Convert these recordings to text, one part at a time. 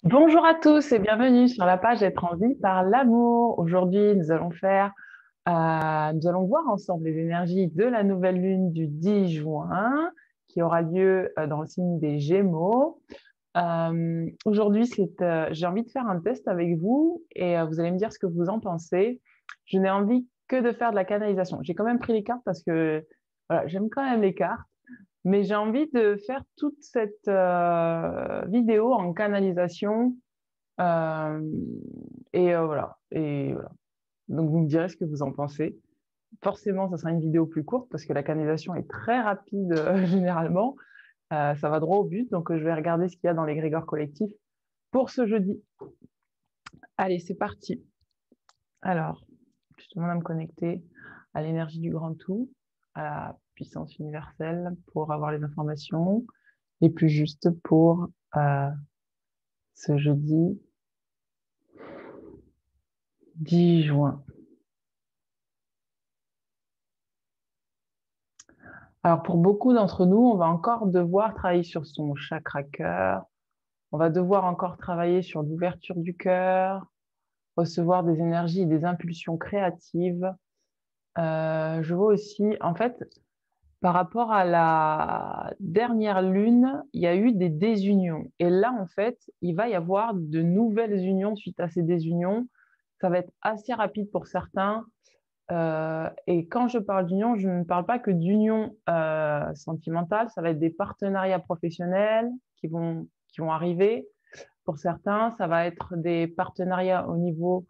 Bonjour à tous et bienvenue sur la page Être en vie par l'amour. Aujourd'hui, nous allons voir ensemble les énergies de la nouvelle lune du 10 juin qui aura lieu dans le signe des Gémeaux. Aujourd'hui, j'ai envie de faire un test avec vous et vous allez me dire ce que vous en pensez. Je n'ai envie que de faire de la canalisation. J'ai quand même pris les cartes parce que voilà, j'aime quand même les cartes. Mais j'ai envie de faire toute cette vidéo en canalisation. euh, voilà. Et voilà. Donc, vous me direz ce que vous en pensez. Forcément, ça sera une vidéo plus courte parce que la canalisation est très rapide généralement. Ça va droit au but. Donc, je vais regarder ce qu'il y a dans l'égrégore collectif pour ce jeudi. Allez, c'est parti. Alors, je demande à me connecter à l'énergie du grand tout, à la puissance universelle pour avoir les informations les plus justes pour ce jeudi 10 juin. Alors, pour beaucoup d'entre nous, on va encore devoir travailler sur son chakra cœur. On va devoir encore travailler sur l'ouverture du cœur, recevoir des énergies et des impulsions créatives. Je vois aussi, en fait, par rapport à la dernière lune, il y a eu des désunions. Et là, en fait, il va y avoir de nouvelles unions suite à ces désunions. Ça va être assez rapide pour certains. Et quand je parle d'union, je ne parle pas que d'union sentimentale, ça va être des partenariats professionnels qui vont arriver. Pour certains, ça va être des partenariats au niveau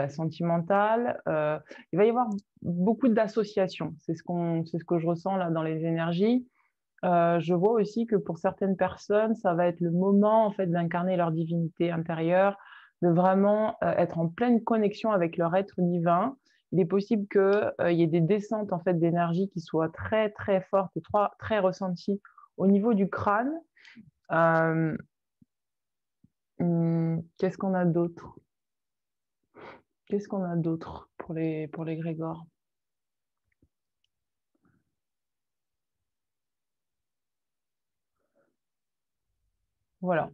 sentimental. Il va y avoir beaucoup d'associations. C'est ce que je ressens là dans les énergies. Je vois aussi que pour certaines personnes, ça va être le moment en fait d'incarner leur divinité intérieure, de vraiment être en pleine connexion avec leur être divin. Il est possible qu'il y ait des descentes en fait d'énergie qui soient très très fortes et très ressenties au niveau du crâne. Euh, Qu'est-ce qu'on a d'autre? Qu'est-ce qu'on a d'autre pour les Grégor? Voilà.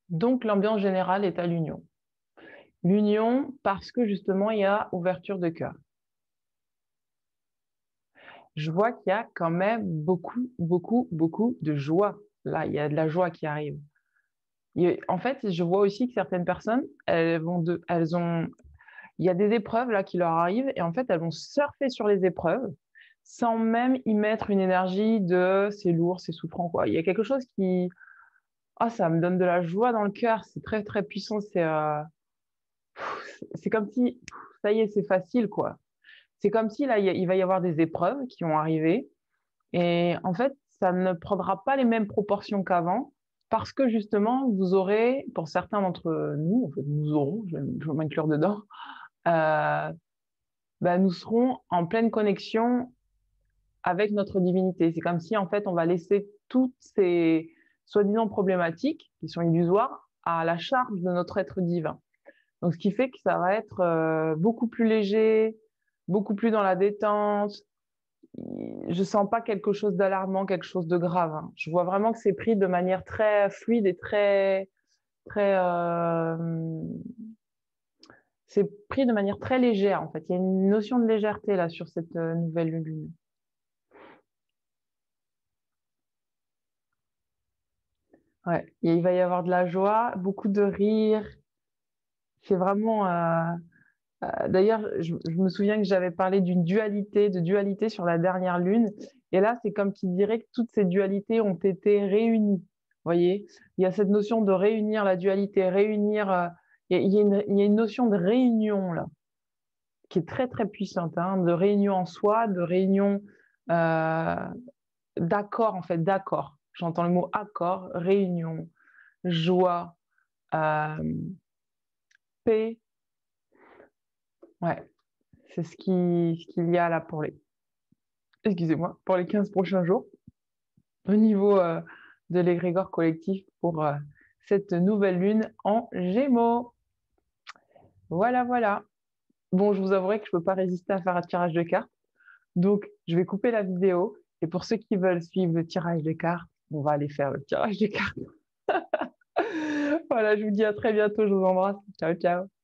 Donc l'ambiance générale est à l'union. L'union parce que justement il y a ouverture de cœur. Je vois qu'il y a quand même beaucoup de joie. Là, il y a de la joie qui arrive. En fait, je vois aussi que certaines personnes, il y a des épreuves là qui leur arrivent et en fait, elles vont surfer sur les épreuves sans même y mettre une énergie de c'est lourd, c'est souffrant, quoi. Il y a quelque chose ça me donne de la joie dans le cœur. C'est très, très puissant. C'est comme si, ça y est, c'est facile, quoi. C'est comme si là, il va y avoir des épreuves qui vont arriver. Et en fait, ça ne prendra pas les mêmes proportions qu'avant parce que justement, vous aurez, pour certains d'entre nous, en fait, nous aurons, je vais m'inclure dedans, euh, nous serons en pleine connexion avec notre divinité. C'est comme si, en fait, on va laisser toutes ces soi-disant problématiques qui sont illusoires à la charge de notre être divin. Donc, ce qui fait que ça va être beaucoup plus léger, beaucoup plus dans la détente. Je sens pas quelque chose d'alarmant, quelque chose de grave, hein. Je vois vraiment que c'est pris de manière très fluide et très, c'est pris de manière très légère, en fait. Il y a une notion de légèreté là sur cette nouvelle lune. Ouais, et il va y avoir de la joie, beaucoup de rire. C'est vraiment. D'ailleurs, je me souviens que j'avais parlé de dualité sur la dernière lune. Et là, c'est comme qui dirait que toutes ces dualités ont été réunies. Vous voyez, il y a cette notion de réunir la dualité, réunir. Il y a une notion de réunion là, qui est très très puissante, hein, de réunion en soi, de réunion euh, d'accord en fait, d'accord. J'entends le mot accord, réunion, joie, euh, paix. Ouais, c'est ce qu'il y a là excusez-moi, pour les 15 prochains jours au niveau de l'égrégore collectif pour cette nouvelle lune en Gémeaux. Voilà, voilà. Bon, je vous avouerai que je ne peux pas résister à faire un tirage de cartes. Donc, je vais couper la vidéo. Et pour ceux qui veulent suivre le tirage de cartes, on va aller faire le tirage de cartes. Voilà, je vous dis à très bientôt. Je vous embrasse. Ciao, ciao.